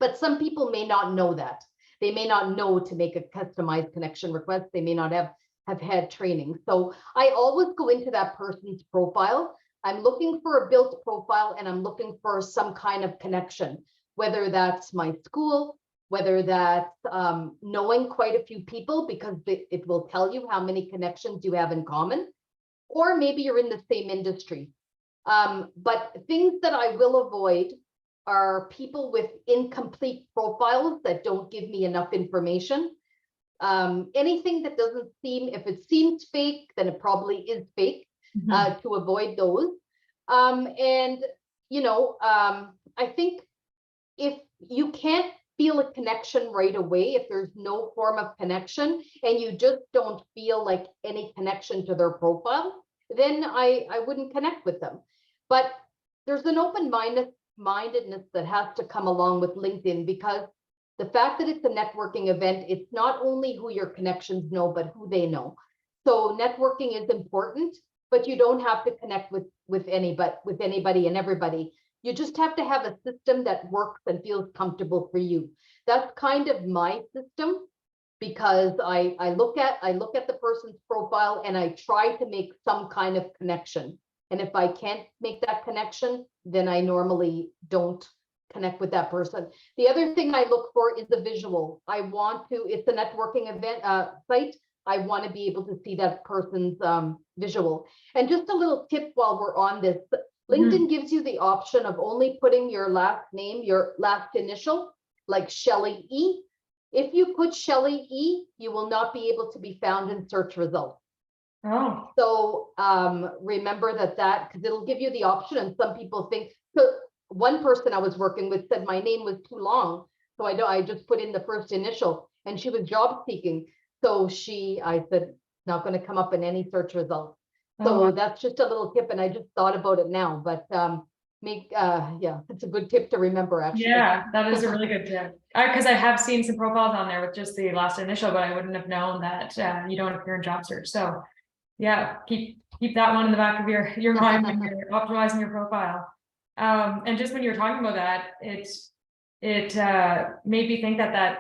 But some people may not know that. They may not know to make a customized connection request. They may not have had training. So I always go into that person's profile. I'm looking for a built profile, and I'm looking for some kind of connection, whether that's my school, whether that's knowing quite a few people, because it will tell you how many connections you have in common, or maybe you're in the same industry. But things that I will avoid are people with incomplete profiles that don't give me enough information. Anything that doesn't seem, if it seems fake, then it probably is fake, to avoid those. I think if you can't feel a connection right away, if there's no form of connection and you just don't feel like any connection to their profile, then I wouldn't connect with them. But there's an open-mindedness that has to come along with LinkedIn, because the fact that it's a networking event, it's not only who your connections know, but who they know. So networking is important, but you don't have to connect with anybody and everybody. You just have to have a system that works and feels comfortable for you. That's kind of my system, because I look at the person's profile and I try to make some kind of connection. And if I can't make that connection, then I normally don't connect with that person. The other thing I look for is the visual. It's a networking event site. I want to be able to see that person's visual. And just a little tip while we're on this, LinkedIn gives you the option of only putting your last name, your last initial, like Shelley E. If you put Shelley E, you will not be able to be found in search results. Oh, So remember that because it'll give you the option, and some people think, so one person I was working with said my name was too long. So I just put in the first initial, and she was job seeking. So I said, not going to come up in any search results. So oh, that's just a little tip, and I just thought about it now, but yeah, it's a good tip to remember, actually. yeah, that is a really good tip. Because I have seen some profiles on there with just the last initial, but I wouldn't have known that you don't appear in job search. So yeah, keep that one in the back of your mind when you're optimizing your profile. And just when you were talking about that, it made me think that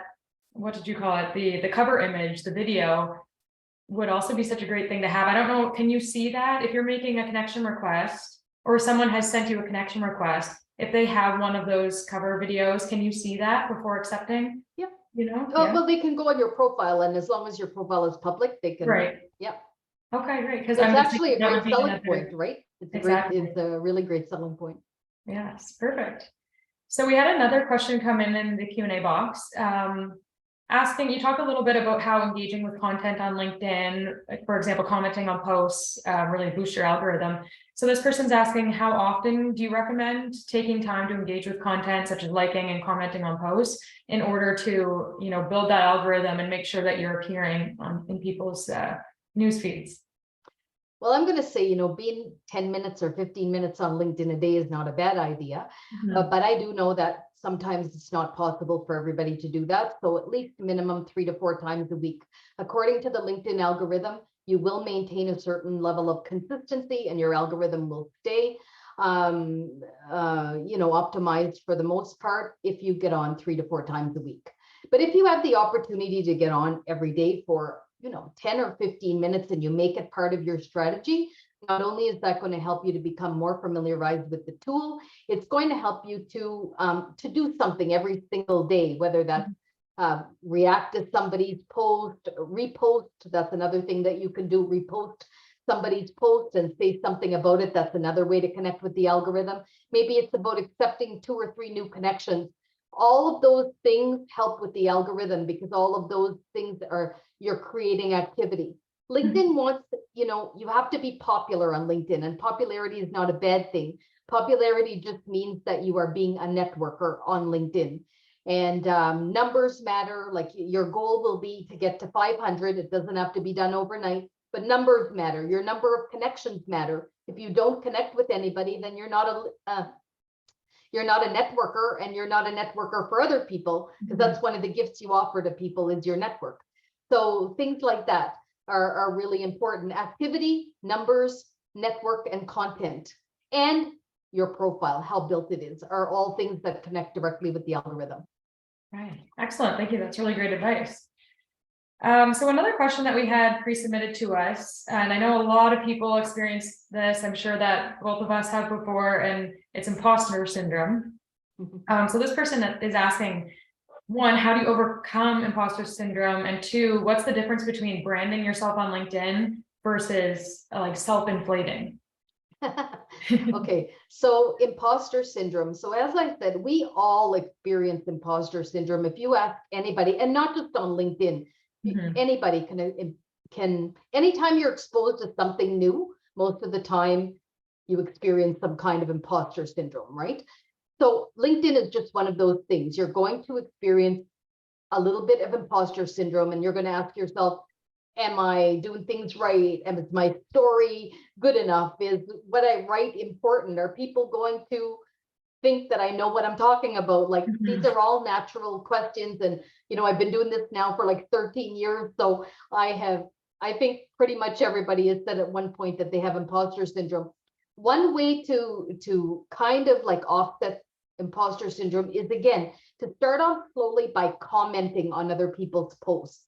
what did you call it? The cover image, the video would also be such a great thing to have. I don't know, can you see that if you're making a connection request or someone has sent you a connection request, if they have one of those cover videos, can you see that before accepting? Yeah. You know? Oh, Yeah. well, they can go on your profile, and as long as your profile is public, they can. Right. Yeah. Okay, great. Because It's I'm just actually a thinking that would great be selling another- point, right? Exactly. It's a really great selling point. Yes, perfect. So we had another question come in the Q&A box, asking, you talk a little bit about how engaging with content on LinkedIn, like, for example, commenting on posts, really boost your algorithm. So this person's asking, how often do you recommend taking time to engage with content such as liking and commenting on posts in order to, build that algorithm and make sure that you're appearing in people's news feeds? Well, I'm going to say, being 10 minutes or 15 minutes on LinkedIn a day is not a bad idea. Mhm. But I do know that sometimes it's not possible for everybody to do that. So at least minimum 3 to 4 times a week. According to the LinkedIn algorithm, you will maintain a certain level of consistency and your algorithm will stay optimized for the most part if you get on 3 to 4 times a week. But if you have the opportunity to get on every day for 10 or 15 minutes and you make it part of your strategy, not only is that going to help you to become more familiarized with the tool, it's going to help you to do something every single day, whether that's react to somebody's post, repost. That's another thing that you can do, repost somebody's post and say something about it. That's another way to connect with the algorithm. Maybe it's about accepting 2 or 3 new connections. All of those things help with the algorithm because all of those things are you're creating activity. LinkedIn wants, you have to be popular on LinkedIn, and popularity is not a bad thing. Popularity just means that you are being a networker on LinkedIn. And numbers matter. Like your goal will be to get to 500. It doesn't have to be done overnight, but numbers matter. Your number of connections matter. If you don't connect with anybody, then you're not a networker, and you're not a networker for other people, because that's one of the gifts you offer to people is your network. So things like that are really important. Activity, numbers, network, and content, and your profile, how built it is, are all things that connect directly with the algorithm. Right. Excellent. Thank you. That's really great advice. So another question that we had pre-submitted to us, and I know a lot of people experience this, I'm sure that both of us have before, and it's imposter syndrome. So this person is asking, 1, how do you overcome imposter syndrome? And 2, what's the difference between branding yourself on LinkedIn versus like self-inflating? Okay, so imposter syndrome. So as I said, we all experience imposter syndrome. If you ask anybody, and not just on LinkedIn, anybody can, anytime you're exposed to something new, most of the time you experience some kind of imposter syndrome, right? So LinkedIn is just one of those things. You're going to experience a little bit of imposter syndrome, and you're going to ask yourself, am I doing things right? Is my story good enough? Is what I write important? Are people going to think that I know what I'm talking about? Like, these are all natural questions. And, I've been doing this now for like 13 years. So I think pretty much everybody has said at one point that they have imposter syndrome. One way to kind of like offset imposter syndrome is, again, to start off slowly by commenting on other people's posts.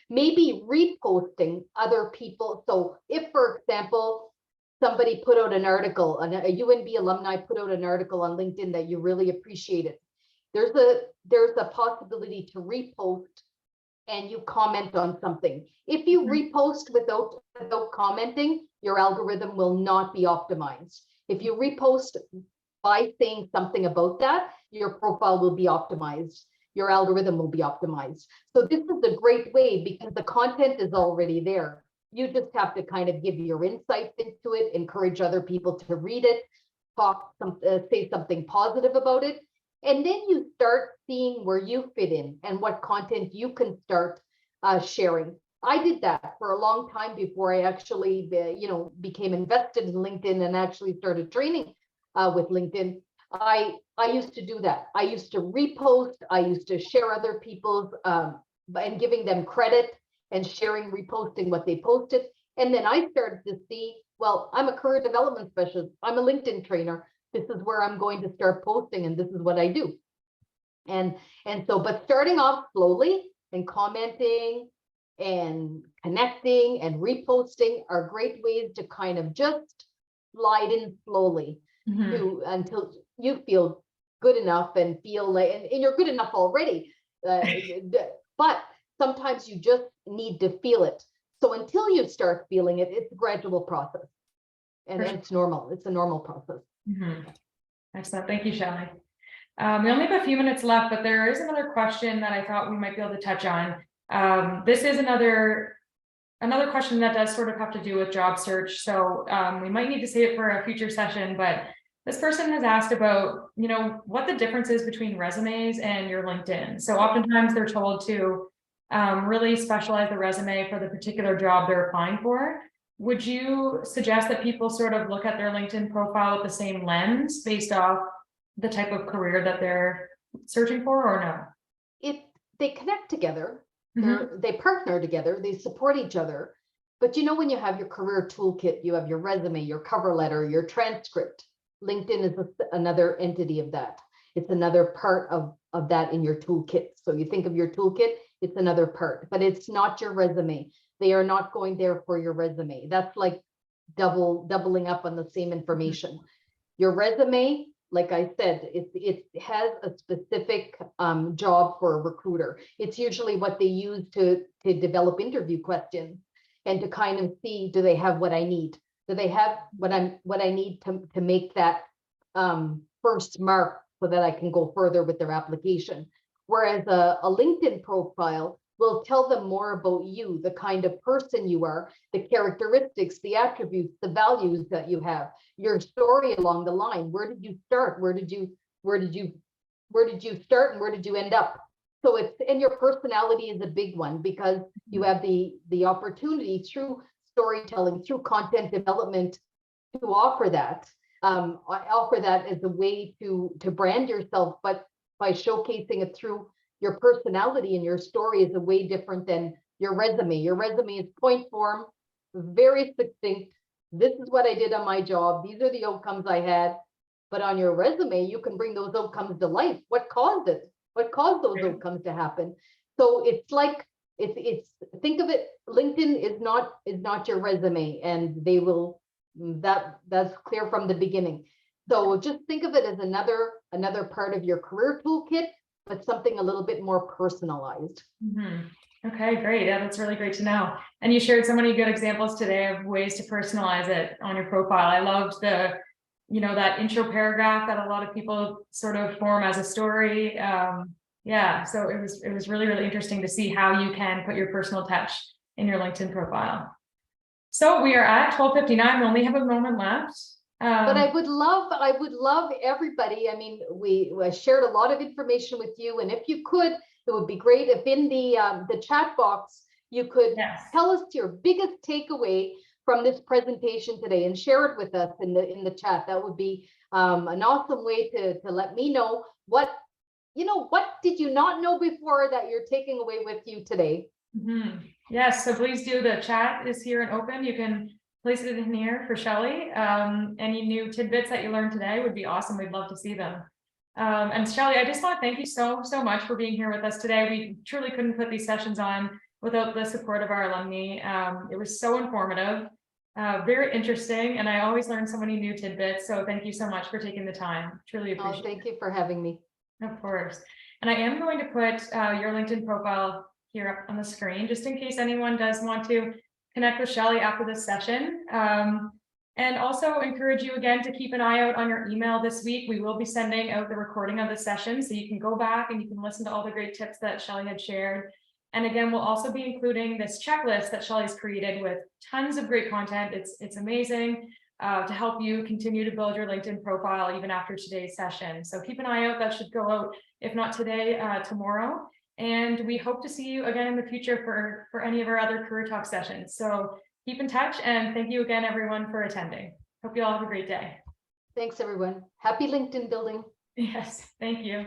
Maybe reposting other people. So if, for example, somebody put out an article, a UNB alumni put out an article on LinkedIn that you really appreciated, there's a possibility to repost and you comment on something. If you repost without commenting, your algorithm will not be optimized. If you repost by saying something about that, your profile will be optimized. your algorithm will be optimized. So this is a great way because the content is already there. You just have to kind of give your insights into it, encourage other people to read it, say something positive about it. And then you start seeing where you fit in and what content you can start sharing. I did that for a long time before I actually, became invested in LinkedIn and actually started training with LinkedIn. I used to do that. I used to repost. I used to share other people's and giving them credit and sharing, reposting what they posted. And then I started to see, well, I'm a career development specialist. I'm a LinkedIn trainer. This is where I'm going to start posting, and this is what I do. And so, but starting off slowly and commenting and connecting and reposting are great ways to kind of just slide in slowly until you feel good enough and feel like, and you're good enough already. But sometimes you just need to feel it. So until you start feeling it, it's a gradual process. And it's normal. It's a normal process. Excellent. Thank you, Shelley. We only have a few minutes left, but there is another question that I thought we might be able to touch on. This is another question that does sort of have to do with job search. So we might need to save it for a future session, but this person has asked about, what the difference is between resumes and your LinkedIn. So oftentimes they're told to really specialize the resume for the particular job they're applying for. Would you suggest that people sort of look at their LinkedIn profile with the same lens based off the type of career that they're searching for, or no? They connect together, they partner together, they support each other. But when you have your career toolkit, you have your resume, your cover letter, your transcript. LinkedIn is another entity of that. It's another part of that in your toolkit. So you think of your toolkit, it's another part, but it's not your resume. They are not going there for your resume. That's like doubling up on the same information. Your resume, like I said, it has a specific job for a recruiter. It's usually what they use to develop interview questions and to kind of see, do they have what I need? Do they have what I need to make that first mark so that I can go further with their application? Whereas a LinkedIn profile will tell them more about you, the kind of person you are, the characteristics, the attributes, the values that you have, your story along the line. Where did you start? Where did you start and where did you end up? So and your personality is a big one because you have the opportunity through storytelling, through content development to offer that. Offer that as a way to brand yourself, but by showcasing it through your personality, and your story is a way different than your resume. Your resume is point form, very succinct. This is what I did on my job. These are the outcomes I had. But on your resume, you can bring those outcomes to life. What caused it? What caused those outcomes to happen? So it's like, think of it, LinkedIn is not your resume, and they will, that's clear from the beginning. So just think of it as another part of your career toolkit, but something a little bit more personalized. Okay, great. Yeah, that's really great to know. And you shared so many good examples today of ways to personalize it on your profile. I loved that intro paragraph that a lot of people sort of form as a story. Yeah, so it was really, really interesting to see how you can put your personal touch in your LinkedIn profile. So we are at 12:59. We only have a moment left. But I would love everybody. I mean, we shared a lot of information with you, and if you could, it would be great if in the chat box you could tell us your biggest takeaway from this presentation today and share it with us in the chat. That would be an awesome way to let me know what did you not know before that you're taking away with you today. Yes, so please do. The chat is here and open. You can place it in here for Shelley. Any new tidbits that you learned today would be awesome. We'd love to see them. And Shelley, I just want to thank you so much for being here with us today. We truly couldn't put these sessions on without the support of our alumni. It was so informative, very interesting, and I always learn so many new tidbits. So thank you so much for taking the time. Truly appreciate it. Thank you for having me. Of course. And I am going to put your LinkedIn profile here up on the screen, just in case anyone does want to connect with Shelley after this session. And also encourage you again to keep an eye out on your email this week. We will be sending out the recording of the session, so you can go back and you can listen to all the great tips that Shelley had shared. And again, we'll also be including this checklist that Shelley's created with tons of great content. It's amazing to help you continue to build your LinkedIn profile even after today's session. So keep an eye out. That should go out, if not today, tomorrow. And we hope to see you again in the future for any of our other Career Talk sessions. So keep in touch, and thank you again, everyone, for attending. Hope you all have a great day. Thanks, everyone. Happy LinkedIn building. Yes, thank you.